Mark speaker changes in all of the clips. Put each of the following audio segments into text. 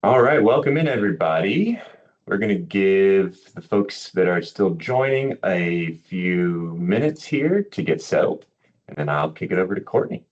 Speaker 1: All right, welcome in everybody. We're going to give the folks that are still joining a few minutes here to get settled, and then I'll kick it over to Courtney.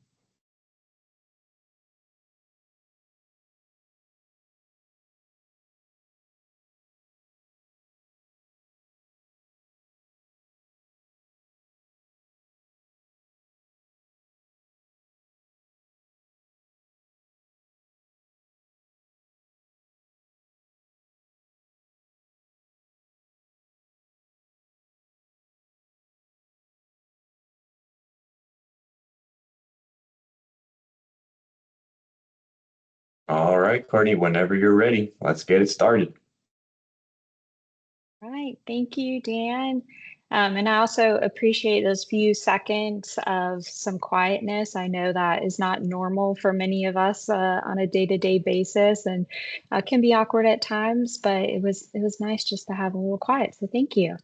Speaker 1: All right, Courtney, whenever you're ready, let's get it started.
Speaker 2: Right. Thank you, Dan. And I also appreciate those few seconds of some quietness. I know that is not normal for many of us on a day-to-day basis, and can be awkward at times, but it was nice just to have a little quiet. So thank you.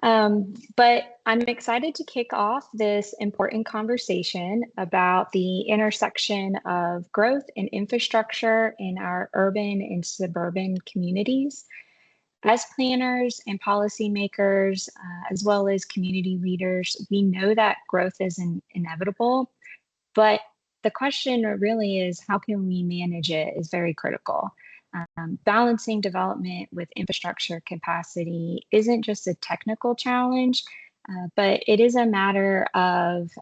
Speaker 2: But I'm excited to kick off this important conversation about the intersection of growth and infrastructure in our urban and suburban communities. As planners and policymakers, as well as community leaders, we know that growth is inevitable, but the question really is how can we manage it is very critical. Balancing development with infrastructure capacity isn't just a technical challenge, but it is a matter of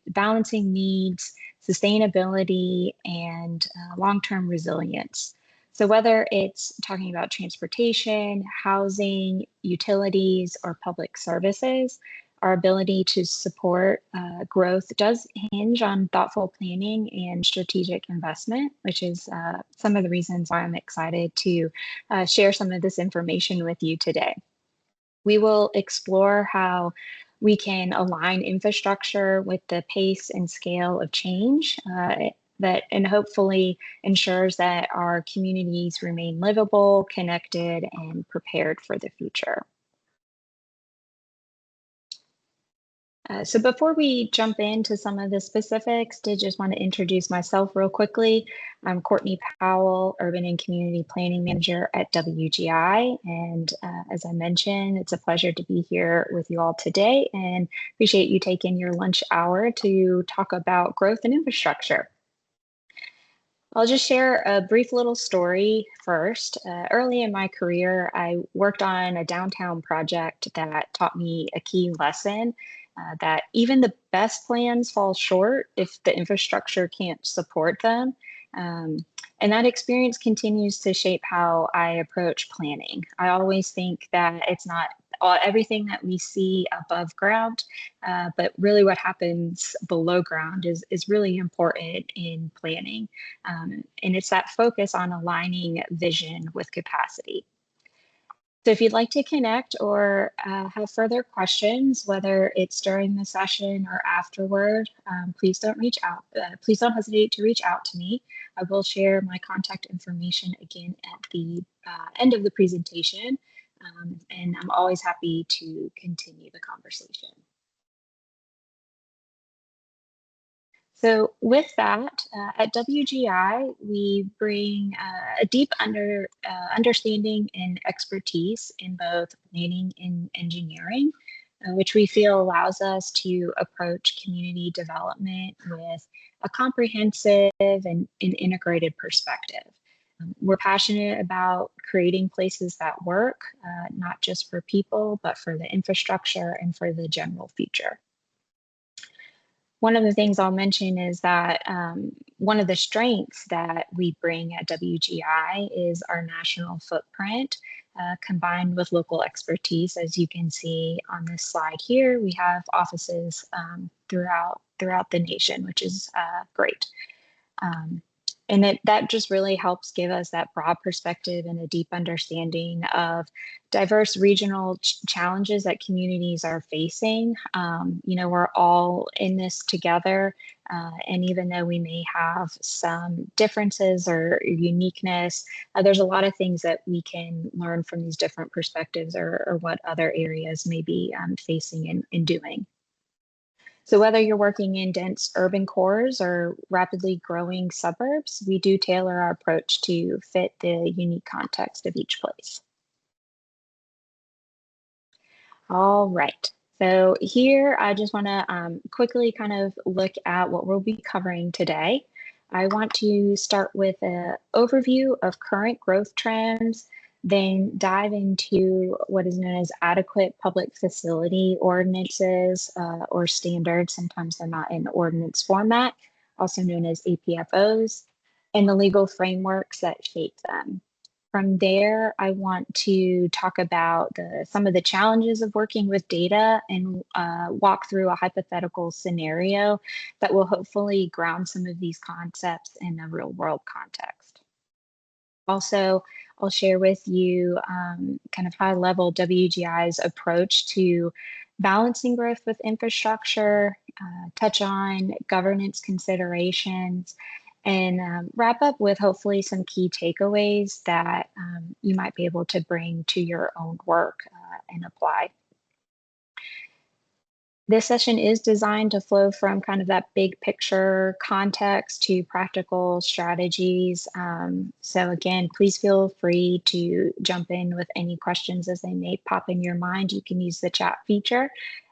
Speaker 2: balancing needs, sustainability, and long-term resilience. So whether it's talking about transportation, housing, utilities, or public services, our ability to support growth does hinge on thoughtful planning and strategic investment, which is some of the reasons why I'm excited to share some of this information with you today. We will explore how we can align infrastructure with the pace and scale of change and hopefully ensures that our communities remain livable, connected, and prepared for the future. So before we jump into some of the specifics, did just want to introduce myself real quickly. I'm Courtney Powell, Urban and Community Planning Manager at WGI. And as I mentioned, it's a pleasure to be here with you all today and appreciate you taking your lunch hour to talk about growth and infrastructure. I'll just share a brief little story first. Early in my career, I worked on a downtown project that taught me a key lesson that even the best plans fall short if the infrastructure can't support them. And that experience continues to shape how I approach planning. I always think that it's not everything that we see above ground, but really what happens below ground is really important in planning. And it's that focus on aligning vision with capacity. So if you'd like to connect or have further questions, whether it's during the session or afterward, please don't hesitate to reach out to me. I will share my contact information again at the end of the presentation, and I'm always happy to continue the conversation. So with that, at WGI, we bring a deep understanding and expertise in both planning and engineering, which we feel allows us to approach community development with a comprehensive and integrated perspective. We're passionate about creating places that work, not just for people, but for the infrastructure and for the general future. One of the things I'll mention is that one of the strengths that we bring at WGI is our national footprint combined with local expertise. As you can see on this slide here, we have offices throughout the nation, which is great. And that just really helps give us that broad perspective and a deep understanding of diverse regional challenges that communities are facing. We're all in this together. And even though we may have some differences or uniqueness, there's a lot of things that we can learn from these different perspectives or what other areas may be facing and doing. So whether you're working in dense urban cores or rapidly growing suburbs, we do tailor our approach to fit the unique context of each place. All right. So here I just want to quickly kind of look at what we'll be covering today. I want to start with an overview of current growth trends, then dive into what is known as adequate public facility ordinances or standards. Sometimes they're not in ordinance format, also known as APFOs, and the legal frameworks that shape them. From there, I want to talk about some of the challenges of working with data and walk through a hypothetical scenario that will hopefully ground some of these concepts in a real world context. Also, I'll share with you kind of high level WGI's approach to balancing growth with infrastructure, touch on governance considerations, and wrap up with hopefully some key takeaways that you might be able to bring to your own work and apply. This session is designed to flow from kind of that big picture context to practical strategies. So again, please feel free to jump in with any questions as they may pop in your mind. You can use the chat feature.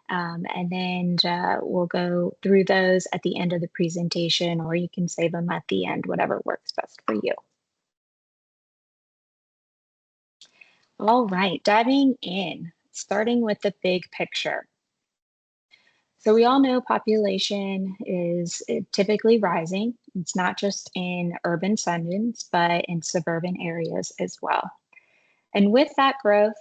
Speaker 2: And then we'll go through those at the end of the presentation, or you can save them at the end, whatever works best for you. All right, diving in, starting with the big picture. So we all know population is typically rising. It's not just in urban centers, but in suburban areas as well. And with that growth,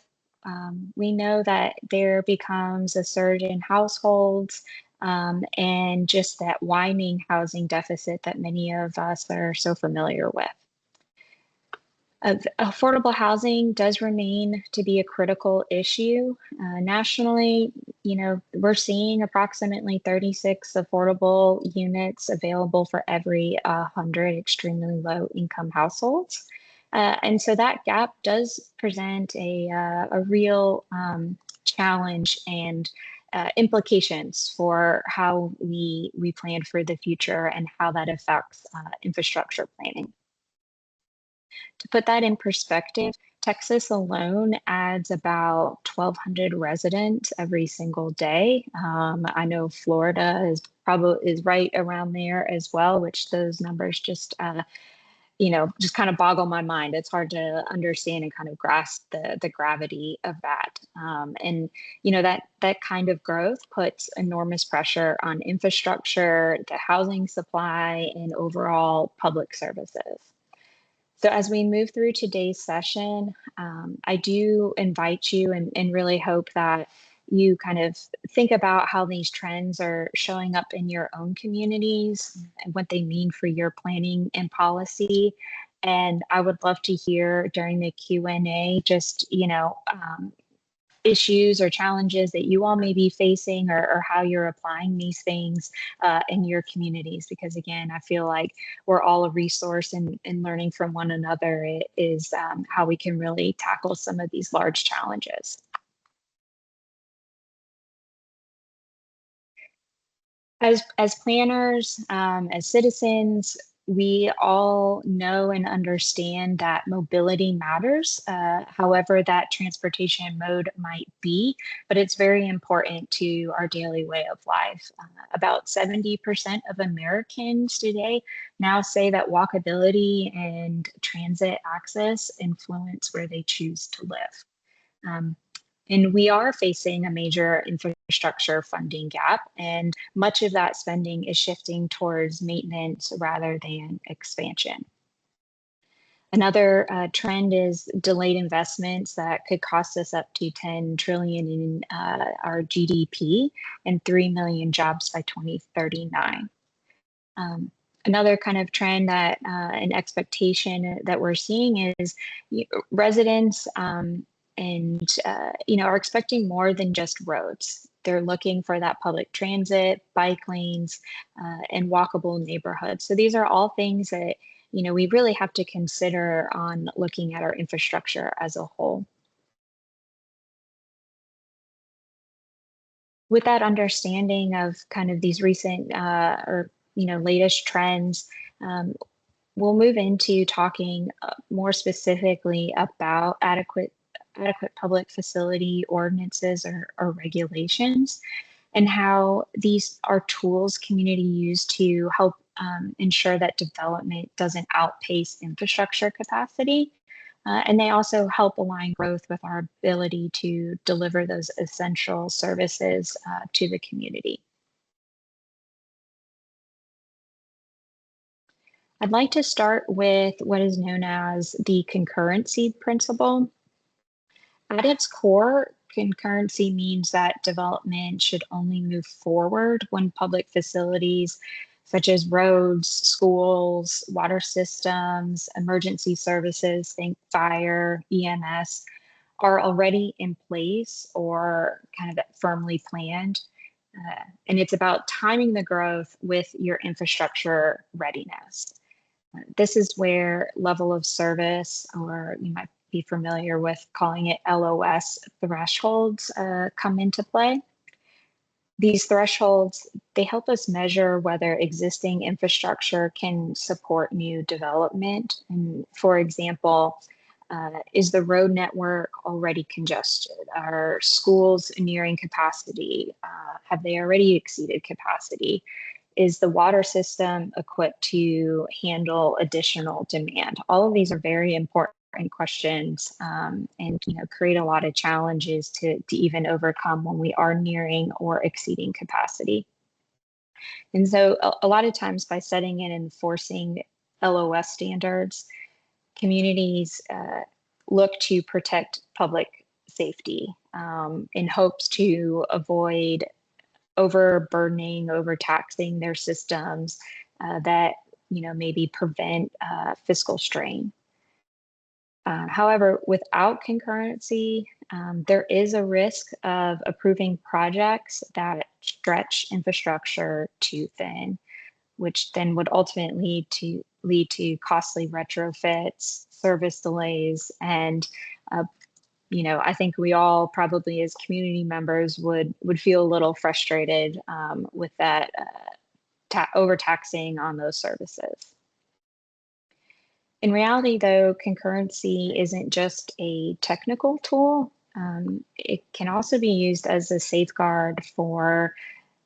Speaker 2: we know that there becomes a surge in households and just that widening housing deficit that many of us are so familiar with. Affordable housing does remain to be a critical issue. Nationally, we're seeing approximately 36 affordable units available for every 100 extremely low income households. And so that gap does present a real challenge and implications for how we plan for the future and how that affects infrastructure planning. To put that in perspective, Texas alone adds about 1,200 residents every single day. I know Florida is right around there as well, which those numbers just just kind of boggle my mind. It's hard to understand and kind of grasp the gravity of that. And that kind of growth puts enormous pressure on infrastructure, the housing supply, and overall public services. So as we move through today's session, I do invite you and really hope that you kind of think about how these trends are showing up in your own communities and what they mean for your planning and policy. And I would love to hear during the Q&A just, issues or challenges that you all may be facing or how you're applying these things in your communities. Because again, I feel like we're all a resource and learning from one another is how we can really tackle some of these large challenges. As planners, as citizens, we all know and understand that mobility matters, however that transportation mode might be, but it's very important to our daily way of life. About 70% of Americans today now say that walkability and transit access influence where they choose to live. And we are facing a major infrastructure funding gap, and much of that spending is shifting towards maintenance rather than expansion. Another trend is delayed investments that could cost us up to 10 trillion in our GDP and 3 million jobs by 2039. Another kind of trend that an expectation that we're seeing is residents are expecting more than just roads. They're looking for that public transit, bike lanes, and walkable neighborhoods. So these are all things that we really have to consider on looking at our infrastructure as a whole. With that understanding of kind of these recent or latest trends, we'll move into talking more specifically about adequate public facility ordinances or regulations, and how these are tools community use to help ensure that development doesn't outpace infrastructure capacity. And they also help align growth with our ability to deliver those essential services to the community. I'd like to start with what is known as the concurrency principle. At its core, concurrency means that development should only move forward when public facilities such as roads, schools, water systems, emergency services, think fire, EMS, are already in place or kind of firmly planned. And it's about timing the growth with your infrastructure readiness. This is where level of service, or you might be familiar with calling it LOS thresholds, come into play. These thresholds, they help us measure whether existing infrastructure can support new development. And for example, is the road network already congested? Are schools nearing capacity? Have they already exceeded capacity? Is the water system equipped to handle additional demand? All of these are very important questions, and create a lot of challenges to even overcome when we are nearing or exceeding capacity. And so a lot of times by setting and enforcing LOS standards, communities look to protect public safety in hopes to avoid overburdening, overtaxing their systems that maybe prevent fiscal strain. However, without concurrency, there is a risk of approving projects that stretch infrastructure too thin, which then would ultimately lead to costly retrofits, service delays, and I think we all probably as community members would feel a little frustrated with that overtaxing on those services. In reality, though, concurrency isn't just a technical tool. It can also be used as a safeguard for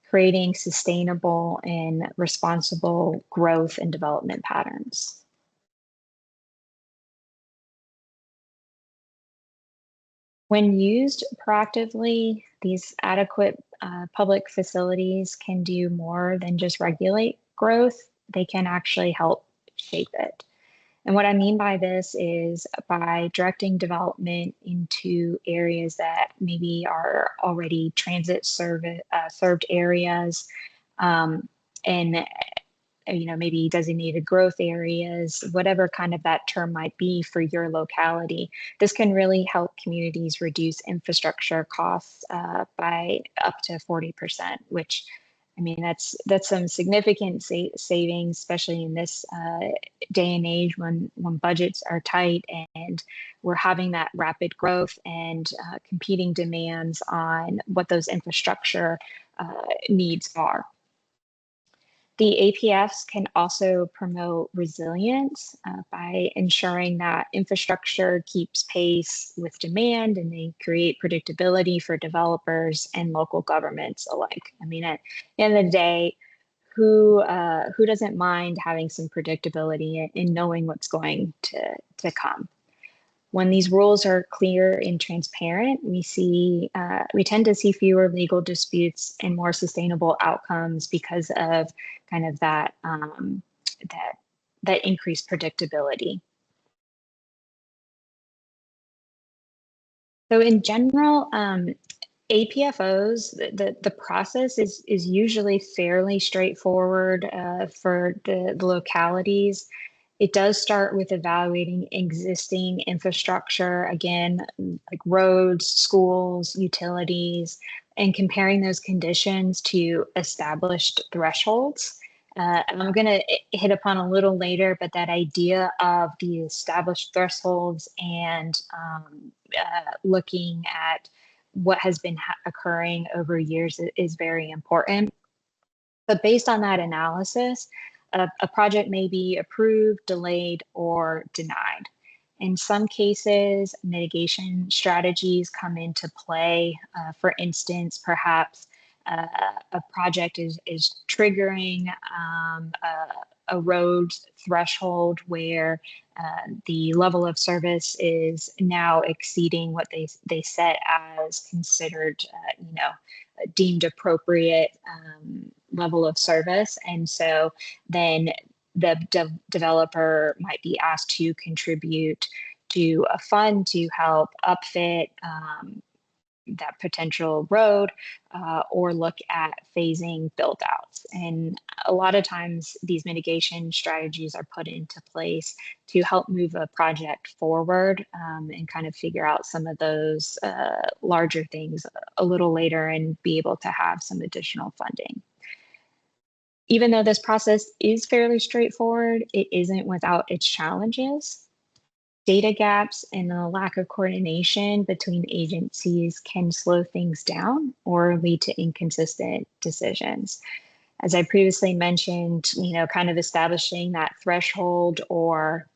Speaker 2: creating sustainable and responsible growth and development patterns. When used proactively, these adequate public facilities can do more than just regulate growth. They can actually help shape it. And what I mean by this is by directing development into areas that maybe are already transit served areas, and maybe designated growth areas, whatever kind of that term might be for your locality. This can really help communities reduce infrastructure costs by up to 40%, which that's some significant savings, especially in this day and age when budgets are tight and we're having that rapid growth and competing demands on what those infrastructure needs are. The APFs can also promote resilience by ensuring that infrastructure keeps pace with demand, and they create predictability for developers and local governments alike. At the end of the day, who doesn't mind having some predictability and knowing what's going to come? When these rules are clear and transparent, we tend to see fewer legal disputes and more sustainable outcomes because of kind of that increased predictability. So in general, APFOs, the process is usually fairly straightforward for the localities. It does start with evaluating existing infrastructure, again, like roads, schools, utilities, and comparing those conditions to established thresholds. And I'm going to hit upon a little later, but that idea of the established thresholds and looking at what has been occurring over years is very important. But based on that analysis, a project may be approved, delayed, or denied. In some cases, mitigation strategies come into play. For instance, perhaps a project is triggering a road threshold where the level of service is now exceeding what they set as considered, deemed appropriate level of service. And so then the developer might be asked to contribute to a fund to help upfit that potential road, or look at phasing build outs. And a lot of times these mitigation strategies are put into place to help move a project forward, and kind of figure out some of those larger things a little later and be able to have some additional funding. Even though this process is fairly straightforward, it isn't without its challenges. Data gaps and a lack of coordination between agencies can slow things down or lead to inconsistent decisions. As I previously mentioned, kind of establishing that threshold or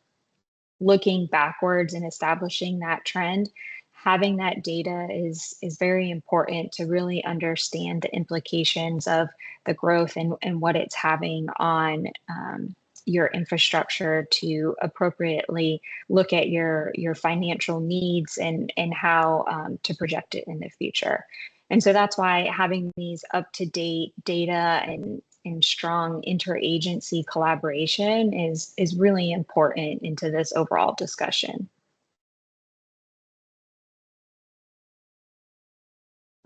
Speaker 2: looking backwards and establishing that trend, having that data is very important to really understand the implications of the growth and what it's having on your infrastructure, to appropriately look at your financial needs and how to project it in the future. And so that's why having these up-to-date data and strong interagency collaboration is really important into this overall discussion.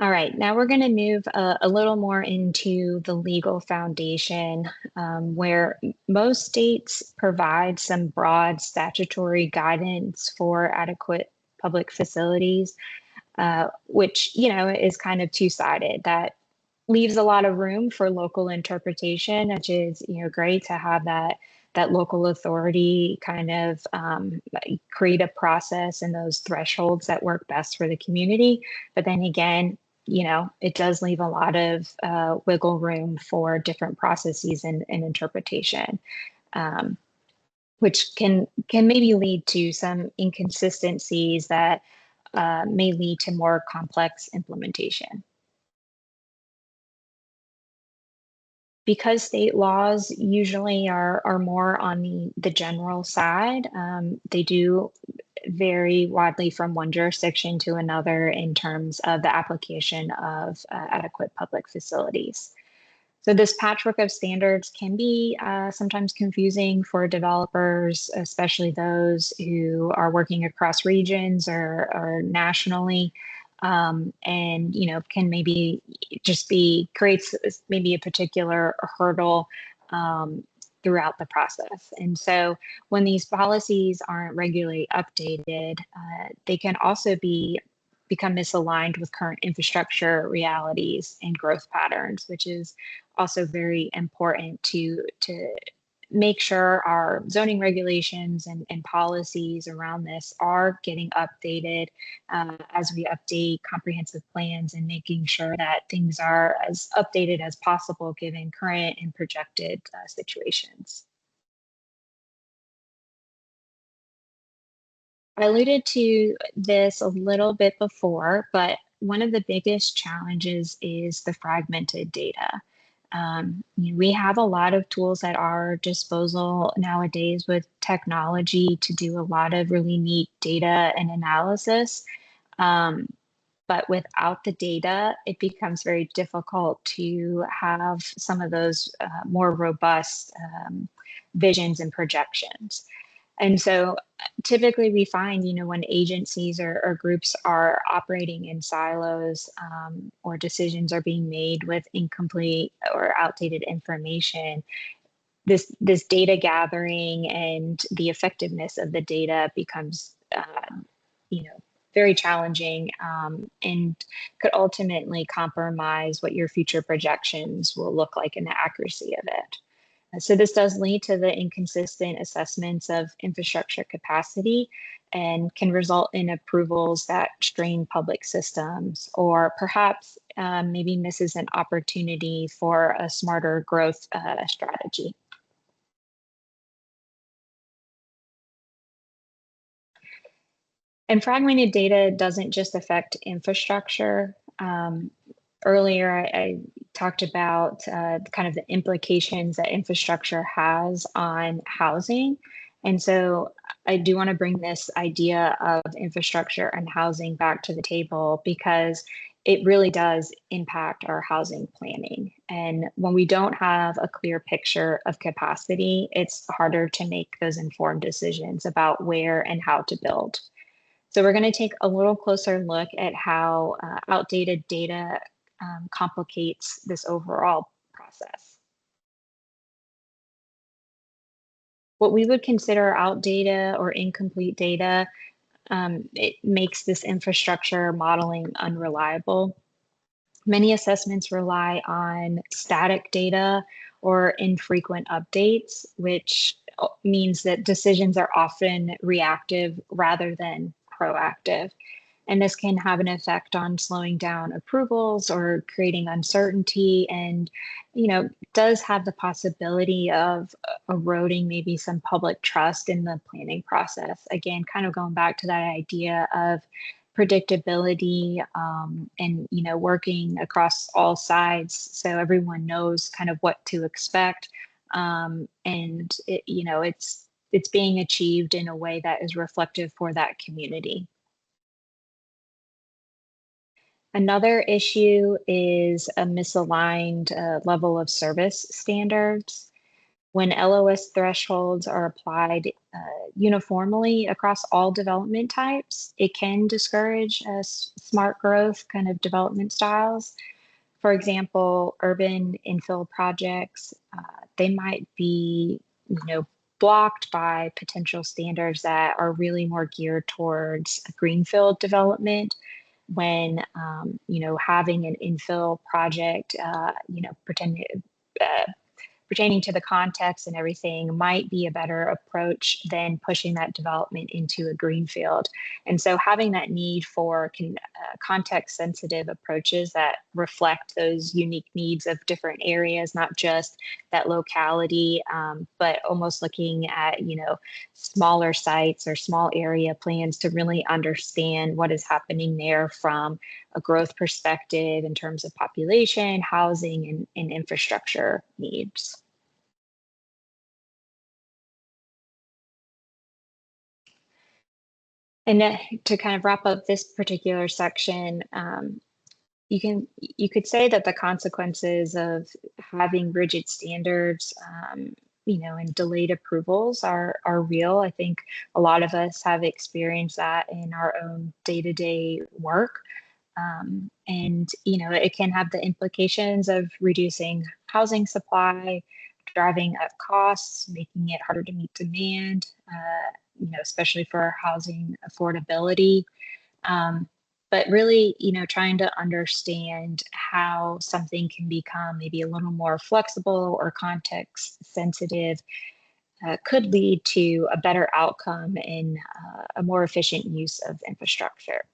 Speaker 2: All right, now we're going to move a little more into the legal foundation, where most states provide some broad statutory guidance for adequate public facilities, which, is kind of two-sided. That leaves a lot of room for local interpretation, which is, great to have that local authority kind of create a process and those thresholds that work best for the community. But then again, it does leave a lot of wiggle room for different processes and interpretation, which can maybe lead to some inconsistencies that may lead to more complex implementation. Because state laws usually are more on the general side, they do vary widely from one jurisdiction to another in terms of the application of adequate public facilities. So this patchwork of standards can be sometimes confusing for developers, especially those who are working across regions or nationally. And can maybe just creates maybe a particular hurdle throughout the process. And so when these policies aren't regularly updated, they can also become misaligned with current infrastructure realities and growth patterns, which is also very important to make sure our zoning regulations and policies around this are getting updated as we update comprehensive plans, and making sure that things are as updated as possible given current and projected situations. I alluded to this a little bit before, but one of the biggest challenges is the fragmented data. We have a lot of tools at our disposal nowadays with technology to do a lot of really neat data and analysis. But without the data, it becomes very difficult to have some of those more robust visions and projections. And so typically we find, when agencies or groups are operating in silos, or decisions are being made with incomplete or outdated information, this data gathering and the effectiveness of the data becomes, very challenging, and could ultimately compromise what your future projections will look like and the accuracy of it. So this does lead to the inconsistent assessments of infrastructure capacity and can result in approvals that strain public systems, or perhaps maybe misses an opportunity for a smarter growth strategy. And fragmented data doesn't just affect infrastructure. Earlier, I talked about kind of the implications that infrastructure has on housing. And so I do want to bring this idea of infrastructure and housing back to the table, because it really does impact our housing planning. And when we don't have a clear picture of capacity, it's harder to make those informed decisions about where and how to build. So we're going to take a little closer look at how outdated data complicates this overall process. What we would consider outdated or incomplete data, it makes this infrastructure modeling unreliable. Many assessments rely on static data or infrequent updates, which means that decisions are often reactive rather than proactive. And this can have an effect on slowing down approvals or creating uncertainty, and, does have the possibility of eroding maybe some public trust in the planning process. Again, kind of going back to that idea of predictability and, working across all sides so everyone knows kind of what to expect. And, it's being achieved in a way that is reflective for that community. Another issue is a misaligned level of service standards. When LOS thresholds are applied uniformly across all development types, it can discourage smart growth kind of development styles. For example, urban infill projects, they might be, blocked by potential standards that are really more geared towards greenfield development, when having an infill project pertaining to the context and everything might be a better approach than pushing that development into a greenfield. And so having that need for context sensitive approaches that reflect those unique needs of different areas, not just that locality, but almost looking at, smaller sites or small area plans to really understand what is happening there from a growth perspective in terms of population, housing, and infrastructure needs. And to kind of wrap up this particular section, you could say that the consequences of having rigid standards, and delayed approvals are real. I think a lot of us have experienced that in our own day-to-day work. And, it can have the implications of reducing housing supply, driving up costs, making it harder to meet demand, especially for housing affordability. But really, trying to understand how something can become maybe a little more flexible or context sensitive could lead to a better outcome in a more efficient use of infrastructure.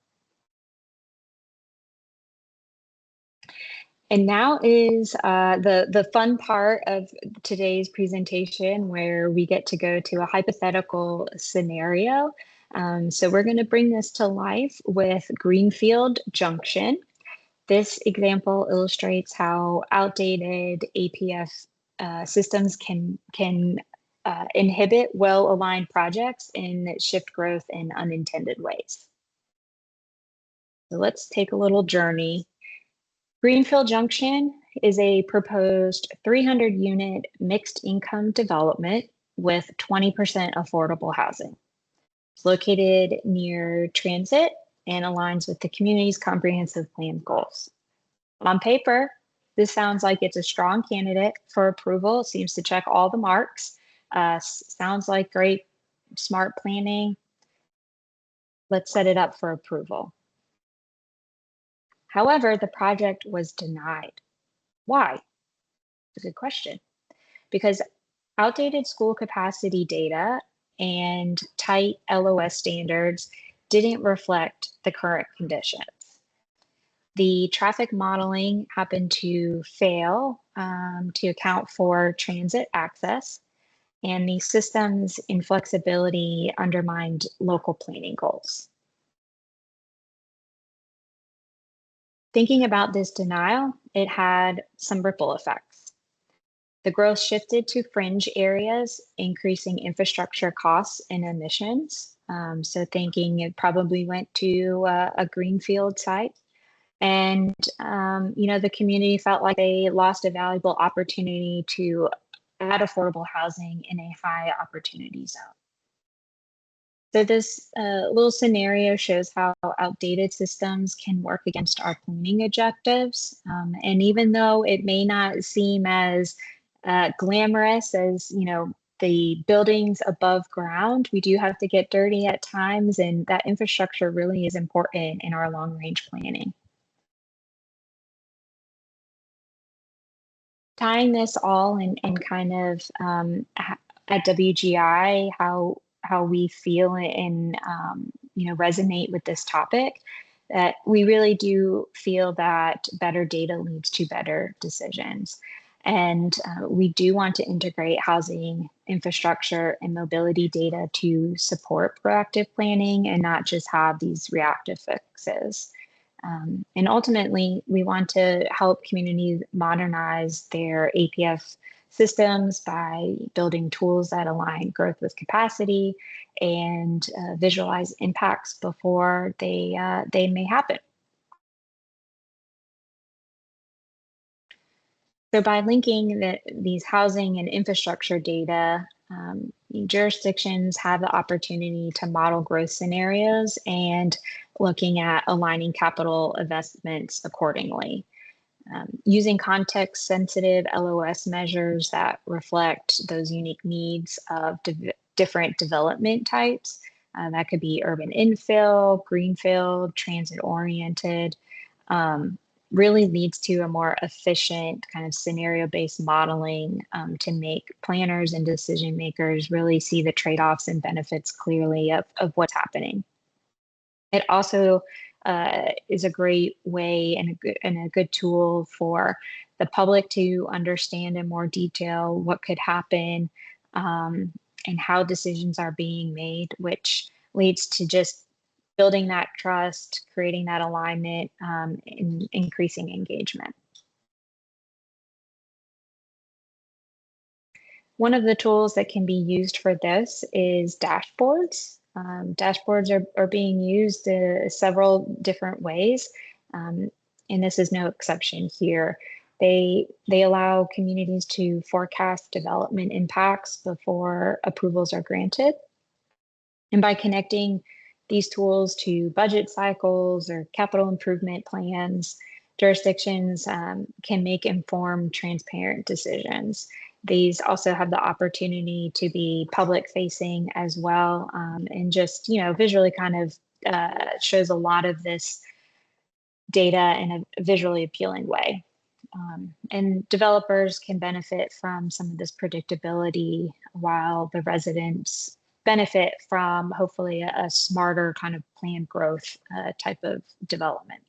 Speaker 2: And now is the fun part of today's presentation, where we get to go to a hypothetical scenario. So we're going to bring this to life with Greenfield Junction. This example illustrates how outdated APF systems can inhibit well-aligned projects and shift growth in unintended ways. So let's take a little journey. Greenfield Junction is a proposed 300-unit mixed income development with 20% affordable housing. It's located near transit and aligns with the community's comprehensive plan goals. On paper, this sounds like it's a strong candidate for approval. It seems to check all the marks. Sounds like great, smart planning. Let's set it up for approval. However, the project was denied. Why? It's a good question. Because outdated school capacity data and tight LOS standards didn't reflect the current conditions. The traffic modeling happened to fail to account for transit access, and the system's inflexibility undermined local planning goals. Thinking about this denial, it had some ripple effects. The growth shifted to fringe areas, increasing infrastructure costs and emissions. So thinking it probably went to a greenfield site. And, the community felt like they lost a valuable opportunity to add affordable housing in a high opportunity zone. So this little scenario shows how outdated systems can work against our planning objectives. And even though it may not seem as glamorous as, the buildings above ground, we do have to get dirty at times, and that infrastructure really is important in our long-range planning. Tying this all and kind of at WGI, how we feel and resonate with this topic, that we really do feel that better data leads to better decisions. And we do want to integrate housing, infrastructure, and mobility data to support proactive planning and not just have these reactive fixes. And ultimately, we want to help communities modernize their APF systems by building tools that align growth with capacity and visualize impacts before they may happen. So by linking these housing and infrastructure data, jurisdictions have the opportunity to model growth scenarios and looking at aligning capital investments accordingly. Using context-sensitive LOS measures that reflect those unique needs of different development types. That could be urban infill, greenfield, transit-oriented, really leads to a more efficient kind of scenario-based modeling to make planners and decision makers really see the trade-offs and benefits clearly of what's happening. It also is a great way and a good tool for the public to understand in more detail what could happen and how decisions are being made, which leads to just building that trust, creating that alignment, and increasing engagement. One of the tools that can be used for this is dashboards. Dashboards are being used several different ways, and this is no exception here. They allow communities to forecast development impacts before approvals are granted. And by connecting these tools to budget cycles or capital improvement plans, jurisdictions can make informed, transparent decisions. These also have the opportunity to be public facing as well, and just, visually kind of shows a lot of this data in a visually appealing way. And developers can benefit from some of this predictability while the residents benefit from hopefully a smarter kind of planned growth type of development.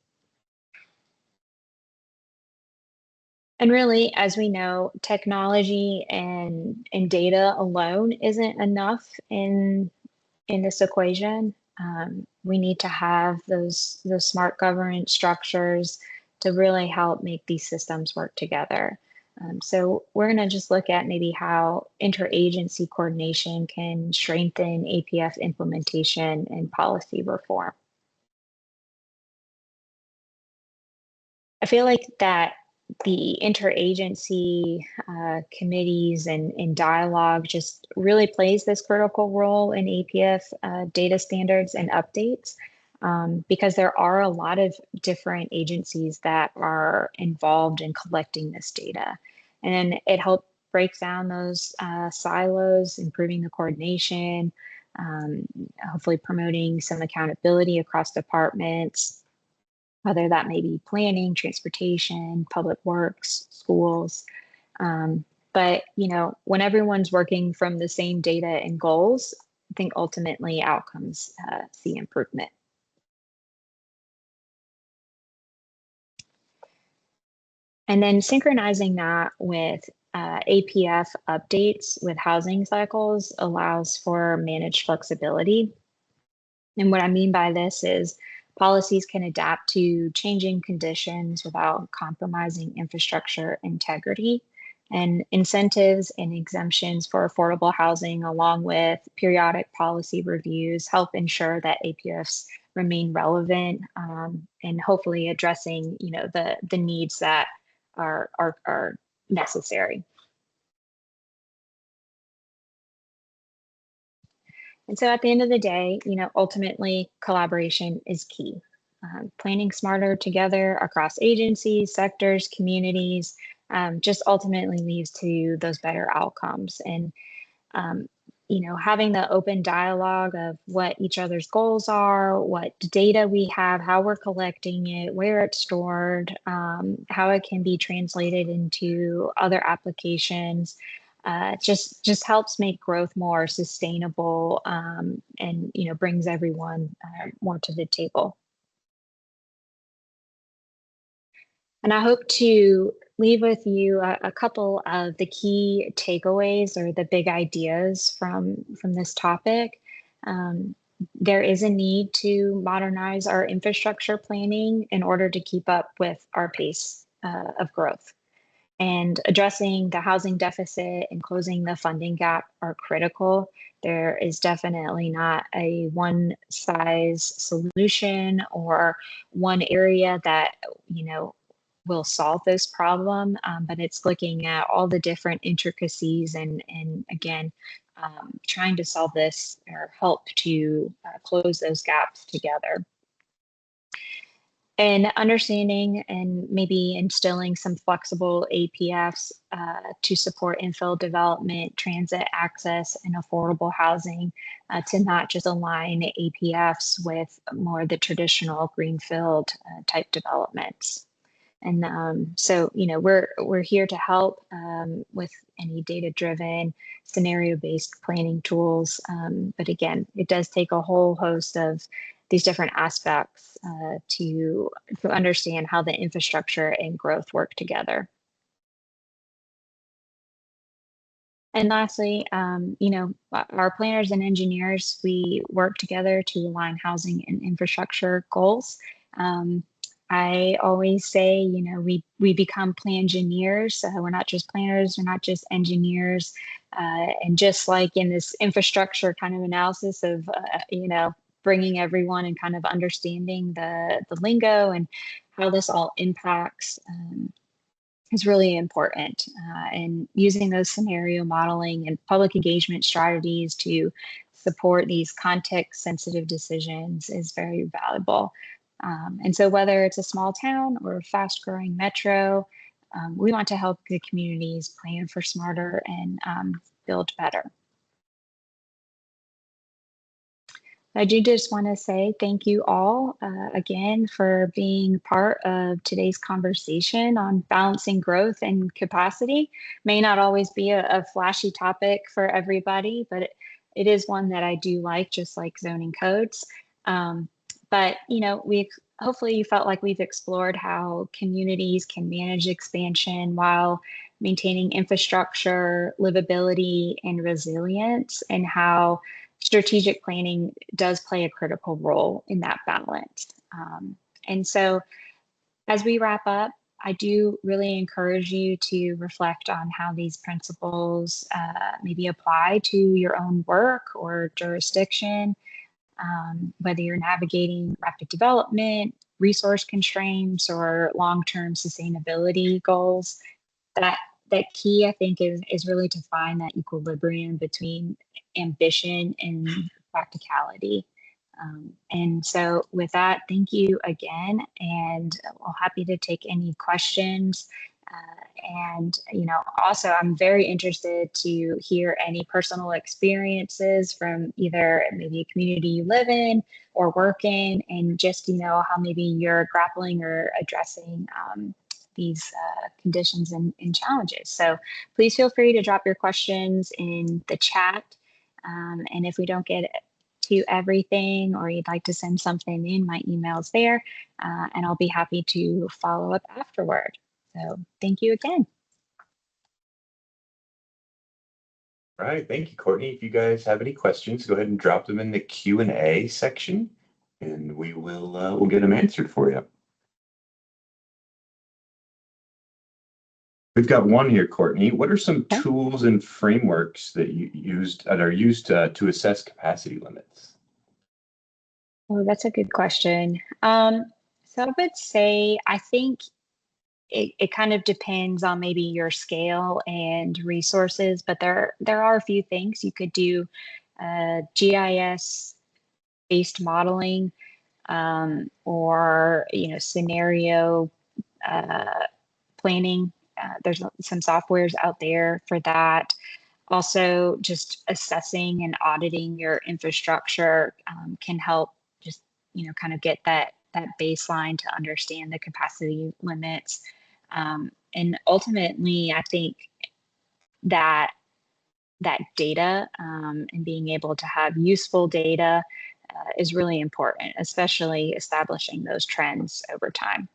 Speaker 2: And really, as we know, technology and data alone isn't enough in this equation. We need to have those smart governance structures to really help make these systems work together. So we're going to just look at maybe how interagency coordination can strengthen APF implementation and policy reform. I feel like that the interagency committees and dialogue just really plays this critical role in APF data standards and updates. Because there are a lot of different agencies that are involved in collecting this data. And it helps break down those silos, improving the coordination, hopefully promoting some accountability across departments, whether that may be planning, transportation, public works, schools. But when everyone's working from the same data and goals, think ultimately outcomes see improvement. And then synchronizing that with APF updates with housing cycles allows for managed flexibility. And what I mean by this is policies can adapt to changing conditions without compromising infrastructure integrity. And incentives and exemptions for affordable housing, along with periodic policy reviews, help ensure that APFs remain relevant and hopefully addressing, the needs that are necessary. And so at the end of the day, ultimately collaboration is key. Planning smarter together across agencies, sectors, communities, just ultimately leads to those better outcomes. And, having the open dialogue of what each other's goals are, what data we have, how we're collecting it, where it's stored, how it can be translated into other applications, just helps make growth more sustainable and brings everyone more to the table. And I hope to leave with you a couple of the key takeaways or the big ideas from this topic. There is a need to modernize our infrastructure planning in order to keep up with our pace of growth. And addressing the housing deficit and closing the funding gap are critical. There is definitely not a one size solution or one area that, will solve this problem, but it's looking at all the different intricacies and again, trying to solve this or help to close those gaps together. And understanding and maybe instilling some flexible APFs to support infill development, transit access, and affordable housing to not just align APFs with more of the traditional greenfield type developments. And so, we're here to help with any data-driven, scenario-based planning tools. But again, it does take a whole host of these different aspects to understand how the infrastructure and growth work together. And lastly, our planners and engineers, we work together to align housing and infrastructure goals. I always say, we become plangineers. So we're not just planners, we're not just engineers. And just like in this infrastructure kind of analysis of, bringing everyone and kind of understanding the lingo and how this all impacts is really important. And using those scenario modeling and public engagement strategies to support these context-sensitive decisions is very valuable. And so whether it's a small town or a fast-growing metro, we want to help the communities plan for smarter and build better. I do just want to say thank you all again for being part of today's conversation on balancing growth and capacity. May not always be a flashy topic for everybody, but it is one that I do like, just like zoning codes. But hopefully you felt like we've explored how communities can manage expansion while maintaining infrastructure, livability, and resilience, and how strategic planning does play a critical role in that balance. And so as we wrap up, I do really encourage you to reflect on how these principles maybe apply to your own work or jurisdiction, whether you're navigating rapid development, resource constraints, or long-term sustainability goals. That key, I think, is really to find that equilibrium between ambition and practicality. And so with that, thank you again, and I'm happy to take any questions. And also I'm very interested to hear any personal experiences from either maybe a community you live in or work in, and just how maybe you're grappling or addressing these conditions and challenges. So please feel free to drop your questions in the chat. And if we don't get to everything or you'd like to send something in, my email's there, and I'll be happy to follow up afterward. So thank you again.
Speaker 1: All right, thank you, Courtney. If you guys have any questions, go ahead and drop them in the Q&A section, and we will we'll get them answered for you. We've got one here, Courtney. What are some tools and frameworks that are used to assess capacity limits?
Speaker 2: Oh, that's a good question. So I would say I think it kind of depends on maybe your scale and resources, but there are a few things you could do. GIS based modeling, or scenario planning. There's some softwares out there for that. Also, just assessing and auditing your infrastructure can help just kind of get that baseline to understand the capacity limits. And ultimately, I think that data and being able to have useful data is really important, especially establishing those trends over time.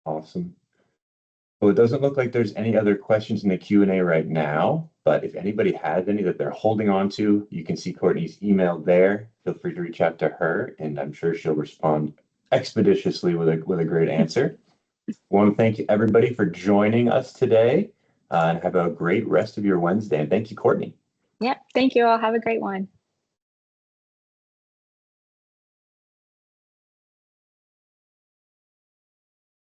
Speaker 1: Awesome. Well, it doesn't look like there's any other questions in the Q&A right now, but if anybody has any that they're holding on to, you can see Courtney's email there. Feel free to reach out to her, and I'm sure she'll respond expeditiously with a great answer. I want to thank everybody for joining us today, and have a great rest of your Wednesday. And thank you, Courtney.
Speaker 2: Yep. Thank you all. Have a great one.